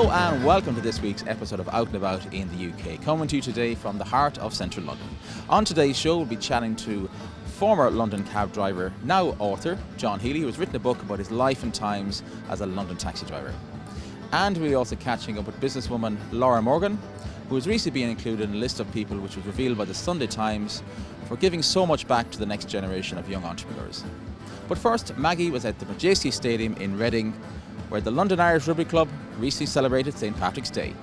Hello and welcome to this week's episode of Out and About in the UK, coming to you today from the heart of central London. On today's show we'll be chatting to former London cab driver, now author, John Healey, who has written a book about his life and times as a London taxi driver. And we'll be also catching up with businesswoman Lara Morgan, who has recently been included in a list of people which was revealed by the Sunday Times for giving so much back to the next generation of young entrepreneurs. But first, Maggie was at the Madejski Stadium in Reading, where the London Irish Rugby Club recently celebrated St. Patrick's Day.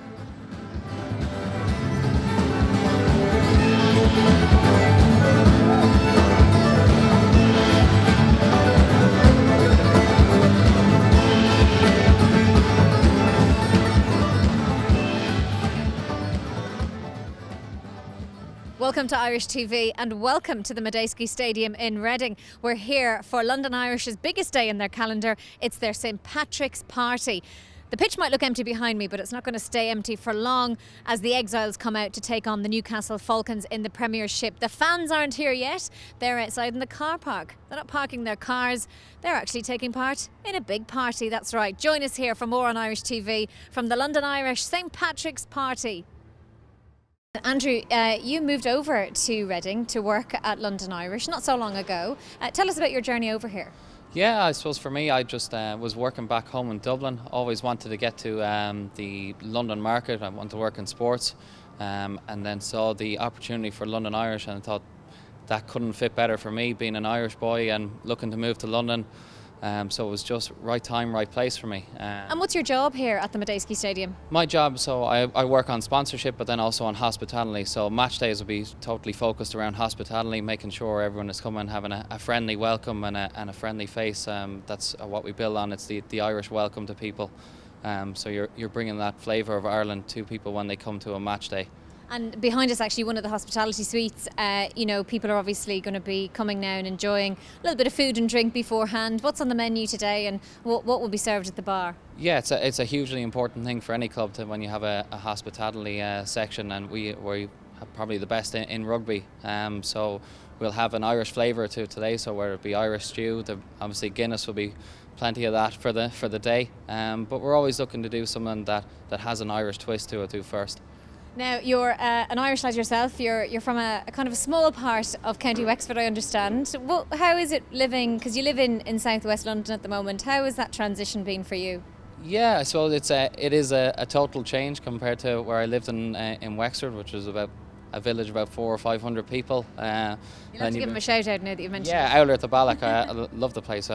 Welcome to Irish TV and welcome to the Madejski Stadium in Reading. We're here for London Irish's biggest day in their calendar. It's their St. Patrick's party. The pitch might look empty behind me, but it's not going to stay empty for long as the Exiles come out to take on the Newcastle Falcons in the Premiership. The fans aren't here yet. They're outside in the car park. They're not parking their cars. They're actually taking part in a big party. That's right. Join us here for more on Irish TV from the London Irish St. Patrick's Party. Andrew, you moved over to Reading to work at London Irish not so long ago. Tell us about your journey over here. Yeah, I suppose for me, I just was working back home in Dublin. Always wanted to get to the London market. I wanted to work in sports, and then saw the opportunity for London Irish, and I thought that couldn't fit better for me, being an Irish boy and looking to move to London. So it was just right time, right place for me. And what's your job here at the Madejski Stadium? My job, so I work on sponsorship, but then also on hospitality. So match days will be totally focused around hospitality, making sure everyone is coming, having a friendly welcome and a friendly face. That's what we build on. It's the Irish welcome to people. So you're bringing that flavour of Ireland to people when they come to a match day. And behind us, actually, one of the hospitality suites, people are obviously going to be coming now and enjoying a little bit of food and drink beforehand. What's on the menu today and what will be served at the bar? Yeah, it's a hugely important thing for any club when you have a hospitality section, and we have probably the best in rugby. So we'll have an Irish flavour to today, so whether it be Irish stew, obviously Guinness will be plenty of that for the day. But we're always looking to do something that has an Irish twist to it too first. Now, you're an Irish lad yourself. You're from a kind of a small part of County Wexford, I understand. How is it living, because you live in southwest London at the moment, how has that transition been for you? Yeah, I suppose it is a total change compared to where I lived in Wexford, which was about a village about 400 or 500 people. You'll have to give them a shout out now that you mentioned it. Yeah, Owler at the Balloch. I love the place.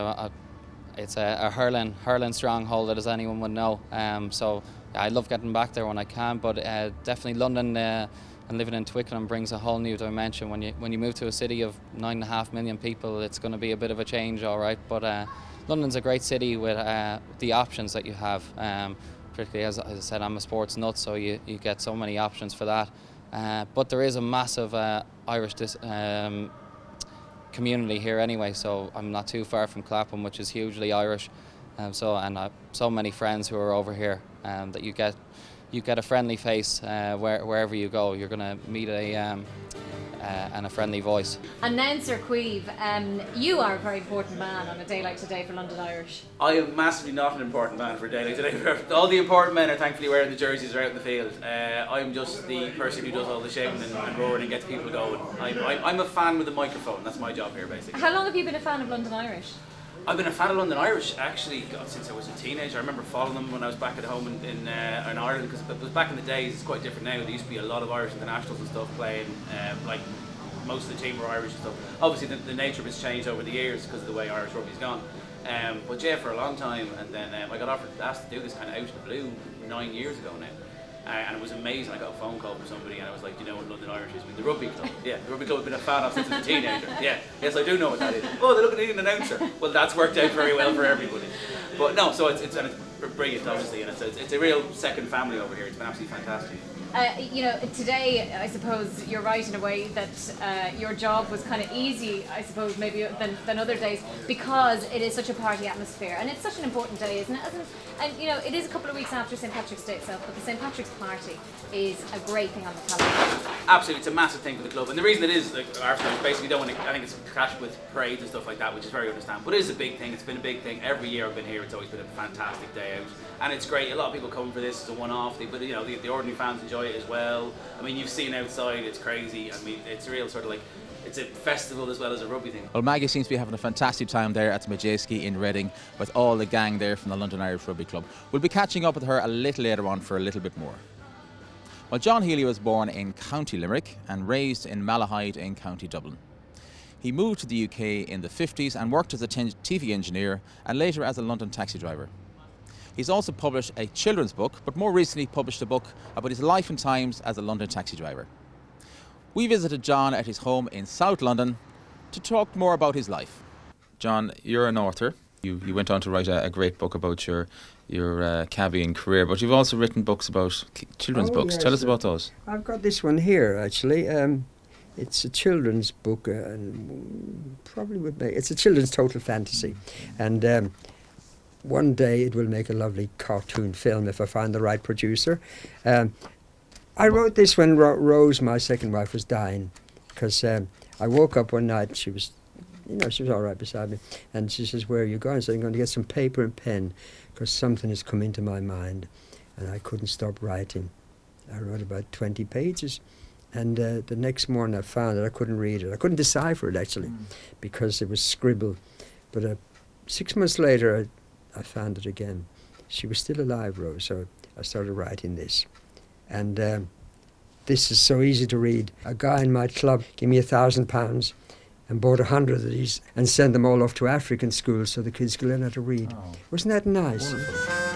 It's a hurling stronghold, as anyone would know. So I love getting back there when I can, but definitely London and living in Twickenham brings a whole new dimension. When you move to a city of 9.5 million people, it's going to be a bit of a change, all right. But London's a great city with the options that you have. Particularly, as I said, I'm a sports nut, so you get so many options for that. But there is a massive Irish community here anyway, so I'm not too far from Clapham, which is hugely Irish. So many friends who are over here that you get a friendly face wherever you go. You're going to meet and a friendly voice. Announcer Queeve, you are a very important man on a day like today for London Irish. I am massively not an important man for a day like today. All the important men are thankfully wearing the jerseys or out in the field. I'm just the person who does all the shouting and roaring and gets people going. I'm a fan with a microphone. That's my job here, basically. How long have you been a fan of London Irish? I've been a fan of London Irish actually since I was a teenager. I remember following them when I was back at home in Ireland, because it was back in the days. It's quite different now. There used to be a lot of Irish internationals and stuff playing. Like most of the team were Irish and stuff. Obviously the nature of it's changed over the years because of the way Irish rugby's gone. But yeah, for a long time, and then I got asked to do this kind of out of the blue 9 years ago now. And it was amazing. I got a phone call from somebody and I was like, do you know what London Irish is? The rugby club. Yeah, the rugby club I've been a fan of since I was a teenager. Yeah, yes, I do know what that is. Oh, they're looking at an announcer. Well, that's worked out very well for everybody. But no, so it's brilliant, obviously, and it's a real second family over here. It's been absolutely fantastic. Today, I suppose you're right in a way that your job was kind of easy, I suppose, maybe than other days, because it is such a party atmosphere, and it's such an important day, isn't it? And it is a couple of weeks after St. Patrick's Day itself, but the St. Patrick's Party is a great thing on the calendar. Absolutely, it's a massive thing for the club, and the reason it is, like, Arsenal basically don't want to, I think it's clashed with parades and stuff like that, which is very understandable, but it is a big thing. It's been a big thing every year I've been here. It's always been a fantastic day out, and it's great. A lot of people come for this. It's a one-off thing, but you know, the ordinary fans enjoy it as well. I mean, you've seen outside, it's crazy. I mean, it's a real sort of like, it's a festival as well as a rugby thing. Well, Maggie seems to be having a fantastic time there at the Madejski in Reading with all the gang there from the London Irish Rugby Club. We'll be catching up with her a little later on for a little bit more. Well, John Healey was born in County Limerick and raised in Malahide in County Dublin. He moved to the UK in the 50s and worked as a TV engineer and later as a London taxi driver. He's also published a children's book, but more recently published a book about his life and times as a London taxi driver. We visited John at his home in South London to talk more about his life. John, you're an author. You went on to write a great book about your cabbieing career, but you've also written books about children's books. Yes, Tell us about those. I've got this one here, actually. It's a children's book, and probably would make. It's a children's total fantasy, and one day it will make a lovely cartoon film if I find the right producer. I wrote this when Rose, my second wife, was dying, because I woke up one night. She was all right beside me, and she says, "Where are you going?" I said, "I'm going to get some paper and pen, because something has come into my mind," and I couldn't stop writing. I wrote about 20 pages, and the next morning I found it. I couldn't read it. I couldn't decipher it, actually, because it was scribbled. But 6 months later, I found it again. She was still alive, Rose, so I started writing this. And this is so easy to read. A guy in my club gave me £1,000 and bought 100 of these and sent them all off to African schools so the kids could learn how to read. Oh. Wasn't that nice? Wonderful.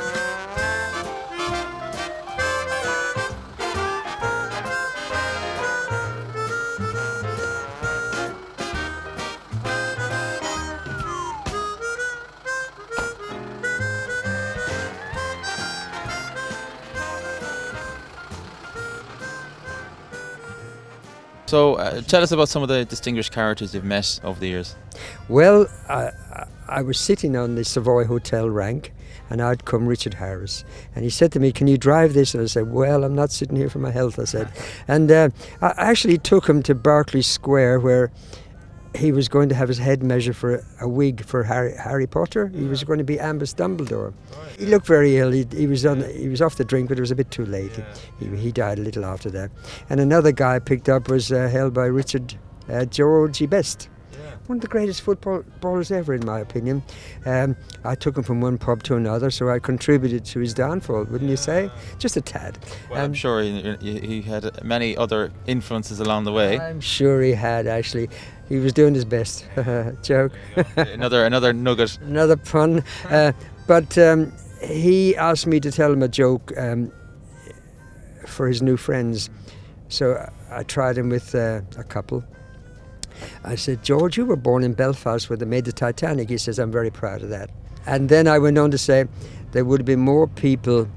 So tell us about some of the distinguished characters you've met over the years. Well, I was sitting on the Savoy Hotel rank, and out come Richard Harris. And he said to me, "Can you drive this?" And I said, "Well, I'm not sitting here for my health," I said. And I actually took him to Berkeley Square, where he was going to have his head measured for a wig for Harry Potter. He was going to be Albus Dumbledore. He looked very ill. He was off the drink, but it was a bit too late. He died a little after that. And another guy I picked up was held by Richard Georgie Best. One of the greatest footballers ever, in my opinion. I took him from one pub to another, so I contributed to his downfall, wouldn't you say? Just a tad. Well, I'm sure he had many other influences along the way. I'm sure he had, actually. He was doing his best. Joke. Another nugget. Another pun. But he asked me to tell him a joke for his new friends. So I tried him with a couple. I said, "George, you were born in Belfast where they made the Titanic." He says, "I'm very proud of that." And then I went on to say there would have been more people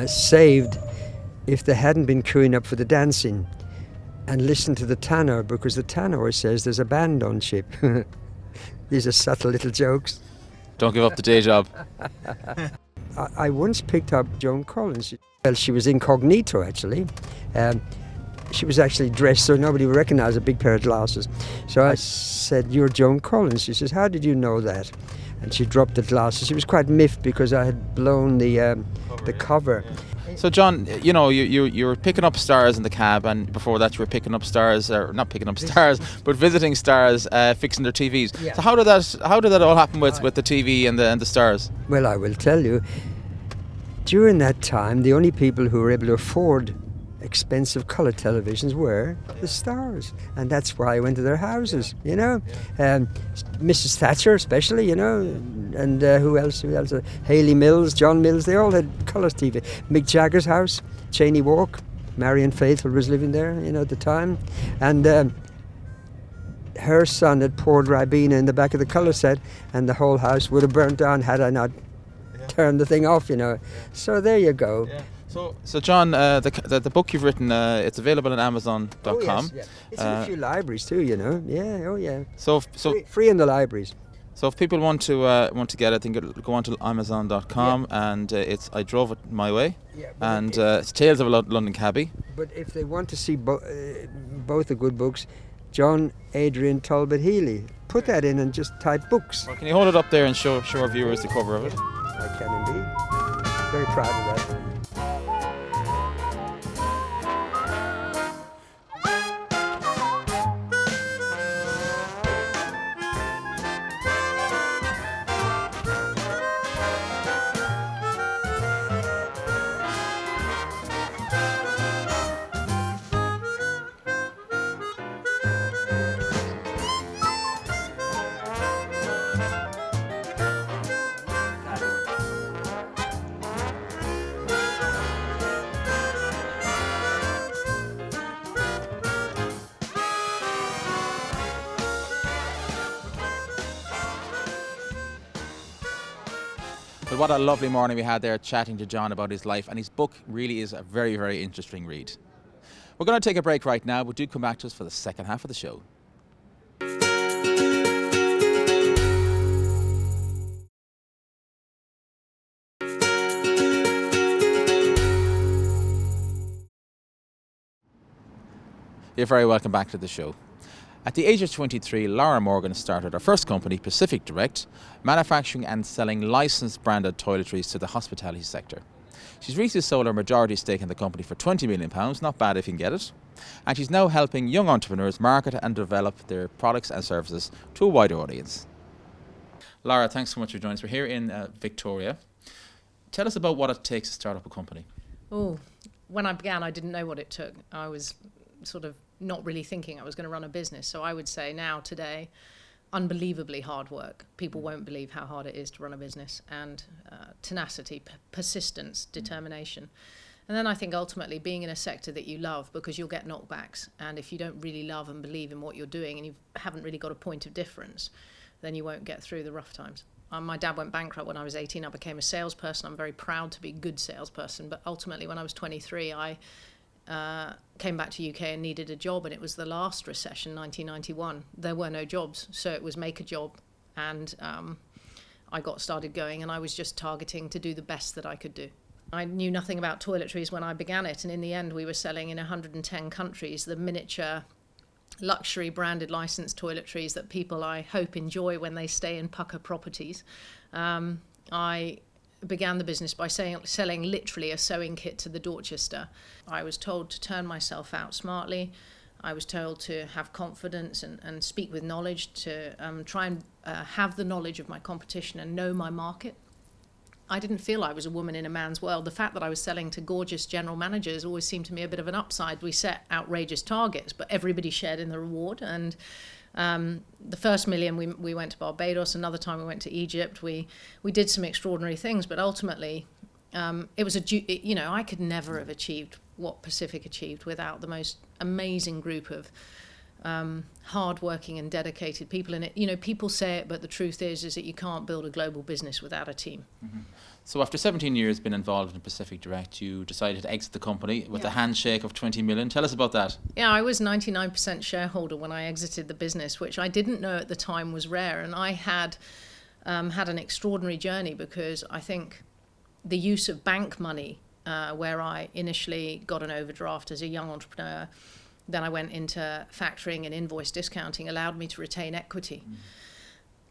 saved if they hadn't been queuing up for the dancing and listened to the tannoy, because the tannoy says there's a band on ship. These are subtle little jokes. Don't give up the day job. I once picked up Joan Collins. Well, she was incognito, actually. She was actually dressed so nobody would recognize a big pair of glasses. So I said, "You're Joan Collins." She says, "How did you know that?" And she dropped the glasses. She was quite miffed because I had blown the cover. So John, you know, you were picking up stars in the cab, and before that you were picking up stars, or not picking up stars, but visiting stars, fixing their TVs. Yeah. So how did that all happen with the TV and the stars? Well, I will tell you. During that time, the only people who were able to afford expensive colour televisions were the stars, and that's why I went to their houses, you know. Mrs. Thatcher especially, you know, and who else? Haley Mills, John Mills, they all had colours TV. Mick Jagger's house, Cheney Walk, Marion Faithfull was living there, you know, at the time, and her son had poured Ribena in the back of the colour set, and the whole house would have burnt down had I not turned the thing off, you know. So there you go. Yeah. So John, the book you've written, it's available on Amazon.com. Oh, yes, yeah. It's in a few libraries too, you know. Yeah, oh yeah. So free in the libraries. So if people want to get it, I think go on to Amazon.com, and it's I Drove It My Way, and it's Tales of a London Cabbie. But if they want to see both are good books, John Adrian Talbot Healey, put that in and just type books. Well, can you hold it up there and show our viewers the cover of it? I can indeed. Very proud of that. But what a lovely morning we had there chatting to John about his life, and his book really is a very, very interesting read. We're going to take a break right now, but do come back to us for the second half of the show. You're very welcome back to the show. At the age of 23, Lara Morgan started her first company, Pacific Direct, manufacturing and selling licensed branded toiletries to the hospitality sector. She's recently sold her majority stake in the company for £20 million, not bad if you can get it. And she's now helping young entrepreneurs market and develop their products and services to a wider audience. Lara, thanks so much for joining us. We're here in Victoria. Tell us about what it takes to start up a company. Oh, when I began, I didn't know what it took. I was sort of not really thinking I was going to run a business. So I would say now, today, unbelievably hard work. People won't believe how hard it is to run a business, and tenacity, persistence, determination. And then I think ultimately being in a sector that you love, because you'll get knockbacks. And if you don't really love and believe in what you're doing and you haven't really got a point of difference, then you won't get through the rough times. My dad went bankrupt when I was 18. I became a salesperson. I'm very proud to be a good salesperson. But ultimately, when I was 23, I came back to UK and needed a job, and it was the last recession, 1991. There were no jobs, so it was make a job, and I got started going, and I was just targeting to do the best that I could do. I knew nothing about toiletries when I began it, and in the end we were selling in 110 countries the miniature luxury branded licensed toiletries that people, I hope, enjoy when they stay in pucker properties. I began the business by selling literally a sewing kit to the Dorchester. I was told to turn myself out smartly. I was told to have confidence and speak with knowledge, to try and have the knowledge of my competition and know my market. I didn't feel I was a woman in a man's world. The fact that I was selling to gorgeous general managers always seemed to me a bit of an upside. We set outrageous targets, but everybody shared in the reward. And the first million, we went to Barbados. Another time we went to Egypt. We did some extraordinary things, but ultimately it was I could never have achieved what Pacific achieved without the most amazing group of hard-working and dedicated people in it. People say it, but the truth is that you can't build a global business without a team. Mm-hmm. So after 17 years being involved in Pacific Direct, you decided to exit the company with a handshake of 20 million. Tell us about that. Yeah, I was 99% shareholder when I exited the business, which I didn't know at the time was rare. And I had had an extraordinary journey, because I think the use of bank money, where I initially got an overdraft as a young entrepreneur, then I went into factoring and invoice discounting, allowed me to retain equity.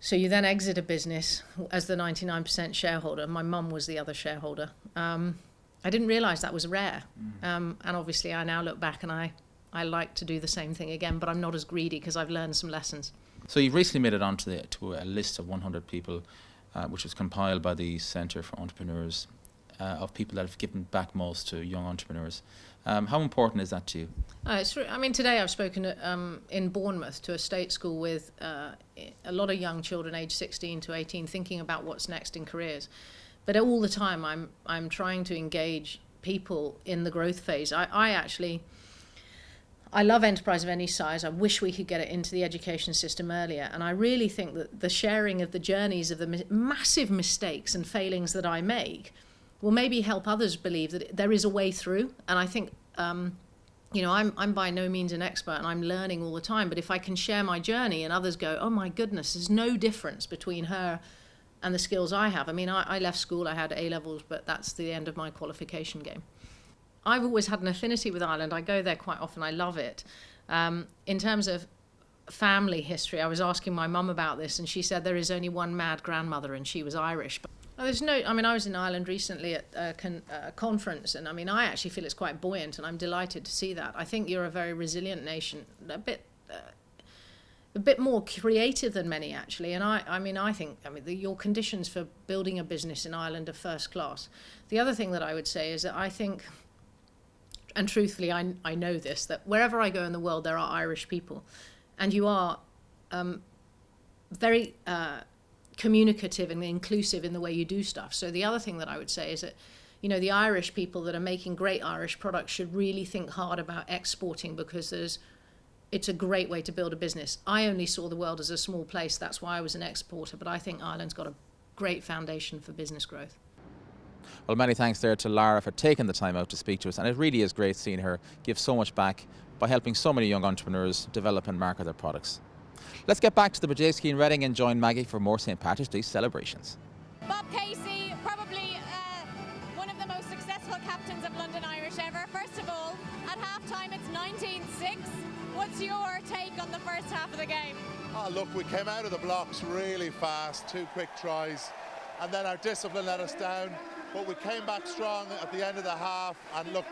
So you then exit a business as the 99% shareholder. My mum was the other shareholder. I didn't realise that was rare. And obviously I now look back and I like to do the same thing again, but I'm not as greedy because I've learned some lessons. So you've recently made it onto to a list of 100 people, which was compiled by the Centre for Entrepreneurs, of people that have given back most to young entrepreneurs. How important is that to you? Today I've spoken in Bournemouth to a state school with a lot of young children aged 16 to 18 thinking about what's next in careers. But all the time I'm trying to engage people in the growth phase. I love enterprise of any size. I wish we could get it into the education system earlier. And I really think that the sharing of the journeys of the massive mistakes and failings that I make will maybe help others believe that there is a way through. And I think you know, I'm by no means an expert and I'm learning all the time, but if I can share my journey and others go, oh my goodness, there's no difference between her and the skills I have. I mean, I left school, I had A-levels, but that's the end of my qualification game. I've always had an affinity with Ireland. I go there quite often. I love it. In terms of family history, I was asking my mum about this, and she said there is only one mad grandmother, and she was Irish. But there's no. I mean, I was in Ireland recently at a conference, and I mean, I actually feel it's quite buoyant, and I'm delighted to see that. I think you're a very resilient nation, a bit more creative than many actually, and I think your conditions for building a business in Ireland are first class. The other thing that I would say is that I think, and truthfully I know this, that wherever I go in the world there are Irish people, and you are very communicative and inclusive in the way you do stuff. So the other thing that I would say is that, you know, the Irish people that are making great Irish products should really think hard about exporting, because it's a great way to build a business. I only saw the world as a small place, that's why I was an exporter, but I think Ireland's got a great foundation for business growth. Well, many thanks there to Lara for taking the time out to speak to us, and it really is great seeing her give so much back by helping so many young entrepreneurs develop and market their products. Let's get back to the Madejski in Reading and join Maggie for more St. Patrick's Day celebrations. Bob Casey, probably one of the most successful captains of London Irish ever. First of all, at half-time it's 19-6. What's your take on the first half of the game? Oh, look, we came out of the blocks really fast, 2 quick tries, and then our discipline let us down. But we came back strong at the end of the half, and look,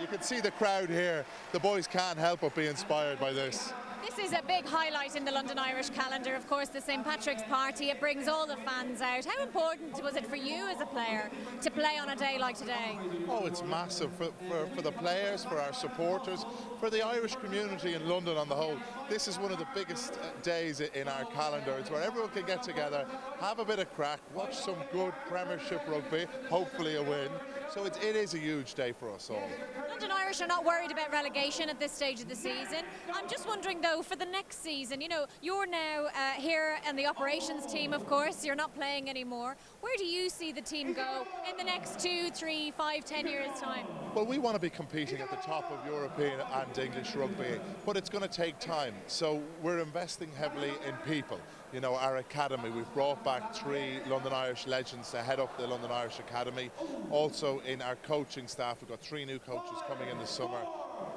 you can see the crowd here. The boys can't help but be inspired by this. This is a big highlight in the London Irish calendar, of course, the St. Patrick's Party. It brings all the fans out. How important was it for you as a player to play on a day like today? Oh, it's massive for the players, for our supporters, for the Irish community in London on the whole. This is one of the biggest days in our calendar. It's where everyone can get together, have a bit of crack, watch some good Premiership rugby, hopefully a win. So it is a huge day for us all. London Irish are not worried about relegation at this stage of the season. I'm just wondering, though, for the next season, you know, you're now here in the operations team, of course. You're not playing anymore. Where do you see the team go in the next 2, 3, 5, 10 years' time? Well, we want to be competing at the top of European and English rugby, but it's going to take time. So we're investing heavily in people. You know, our academy, we've brought back 3 London Irish legends to head up the London Irish Academy. Also in our coaching staff, we've got 3 new coaches coming in this summer.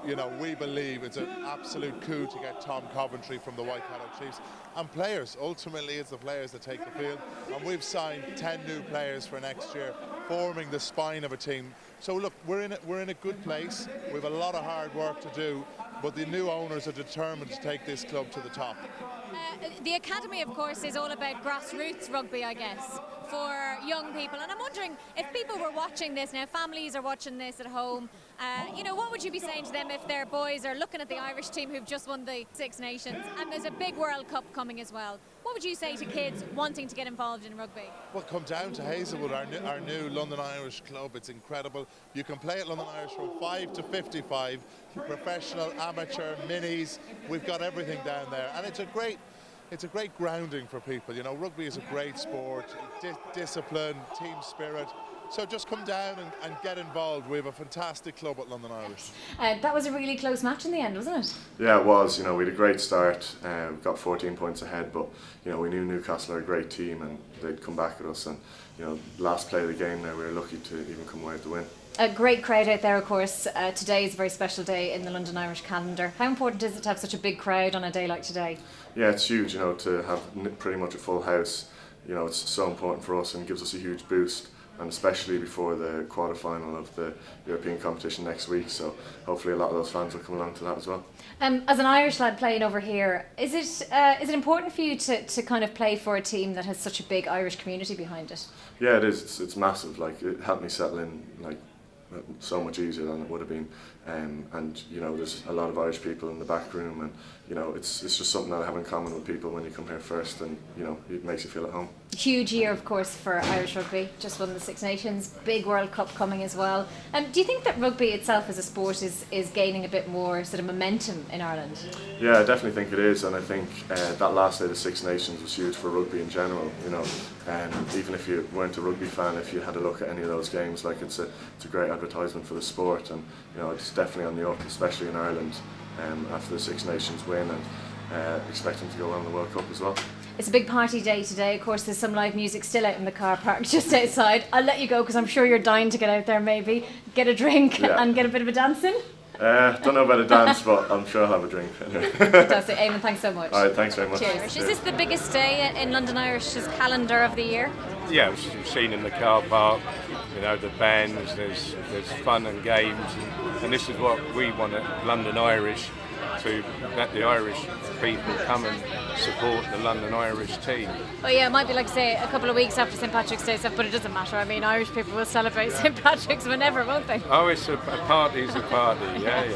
You know, we believe it's an absolute coup to get Tom Coventry from the White Collar Chiefs. And players, ultimately it's the players that take the field. And we've signed 10 new players for next year, forming the spine of a team. So look, we're in a good place. We have a lot of hard work to do, but the new owners are determined to take this club to the top. The academy, of course, is all about grassroots rugby, I guess, for young people. And I'm wondering if people were watching this now, families are watching this at home, you know, what would you be saying to them if their boys are looking at the Irish team who've just won the Six Nations, and there's a big World Cup coming as well? What would you say to kids wanting to get involved in rugby? Well, come down to Hazelwood, our new London Irish club. It's incredible. You can play at London Irish from 5 to 55, professional, amateur, minis. We've got everything down there, and it's a great grounding for people. You know, rugby is a great sport, discipline, team spirit. So just come down and get involved. We have a fantastic club at London Irish. That was a really close match in the end, wasn't it? Yeah, it was. You know, we had a great start. We got 14 points ahead, but you know, we knew Newcastle are a great team and they'd come back at us. And you know, last play of the game, now we were lucky to even come away with the win. A great crowd out there, of course. Today is a very special day in the London Irish calendar. How important is it to have such a big crowd on a day like today? Yeah, it's huge. You know, to have pretty much a full house. You know, it's so important for us and gives us a huge boost. And especially before the quarter-final of the European competition next week, so hopefully a lot of those fans will come along to that as well. As an Irish lad playing over here, is it important for you to kind of play for a team that has such a big Irish community behind it? Yeah, it is. It's massive. Like, it helped me settle in like so much easier than it would have been. And you know, there's a lot of Irish people in the back room, and you know, it's just something that I have in common with people when you come here first, and you know, it makes you feel at home. Huge year, of course, for Irish rugby. Just won the Six Nations, big World Cup coming as well. Do you think that rugby itself as a sport is gaining a bit more sort of momentum in Ireland? Yeah, I definitely think it is, and I think that last day of the Six Nations was huge for rugby in general. You know, even if you weren't a rugby fan, if you had a look at any of those games, like it's a great advertisement for the sport, and you know, definitely on the up, especially in Ireland after the Six Nations win, and expecting to go on the World Cup as well. It's a big party day today. Of course, there's some live music still out in the car park just outside. I'll let you go because I'm sure you're dying to get out there, maybe get a drink and get a bit of a dance in. Don't know about a dance, but I'm sure I'll have a drink. Fantastic. Eamon, thanks so much. All right, thanks very much. Cheers. Is this the biggest day in London Irish's calendar of the year? Yeah, we've seen in the car park, you know, the bands, there's fun and games, and this is what we want at London Irish, to let the Irish people come and support the London Irish team. Well, yeah, it might be like, say, a couple of weeks after St Patrick's Day stuff, but it doesn't matter. I mean, Irish people will celebrate St Patrick's whenever, won't they? Oh, it's a party's a party, yeah.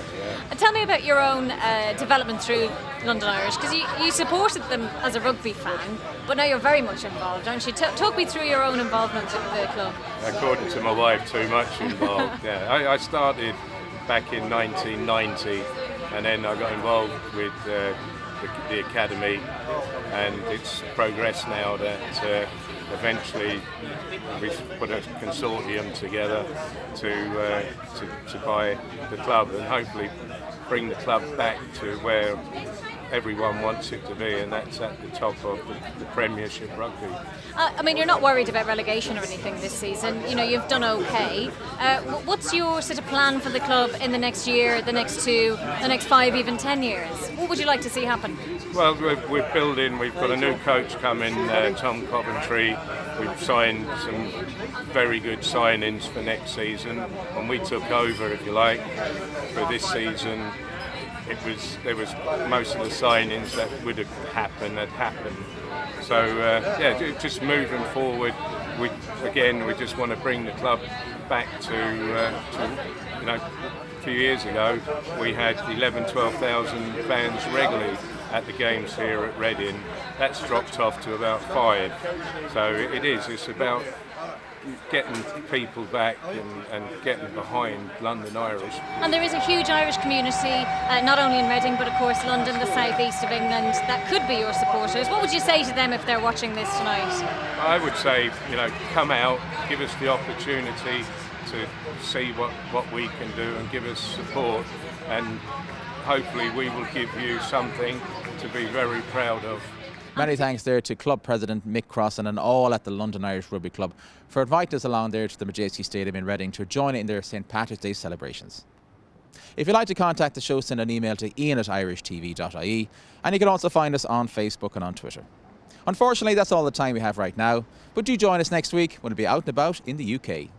Tell me about your own development through London Irish, because you supported them as a rugby fan, but now you're very much involved, aren't you? Talk me through your own involvement with the club. According to my wife, too much involved. Yeah, I started back in 1990, and then I got involved with the academy, and it's progressed now that eventually we've put a consortium together to buy the club and hopefully bring the club back to where everyone wants it to be, and that's at the top of the Premiership rugby. I mean, you're not worried about relegation or anything this season. You know, you've done okay. What's your sort of plan for the club in the next year, the next 2, the next 5, even 10 years? What would you like to see happen? Well, we're building. We've got a new coach coming, Tom Coventry. We've signed some very good signings for next season. When we took over, if you like, for this season, there was most of the signings that would have happened had happened. So just moving forward, we just want to bring the club back to you know, a few years ago we had 12,000 fans regularly at the games here at Reading. That's dropped off to about 5. So it's about getting people back and getting behind London Irish. And there is a huge Irish community, not only in Reading, but of course London, the southeast of England, that could be your supporters. What would you say to them if they're watching this tonight? I would say, you know, come out, give us the opportunity to see what we can do and give us support, and hopefully we will give you something to be very proud of. Many thanks there to Club President Mick Crossan and all at the London Irish Rugby Club for inviting us along there to the Madejski Stadium in Reading to join in their St Patrick's Day celebrations. If you'd like to contact the show, send an email to ian@irishtv.ie, and you can also find us on Facebook and on Twitter. Unfortunately, that's all the time we have right now, but do join us next week when we'll be out and about in the UK.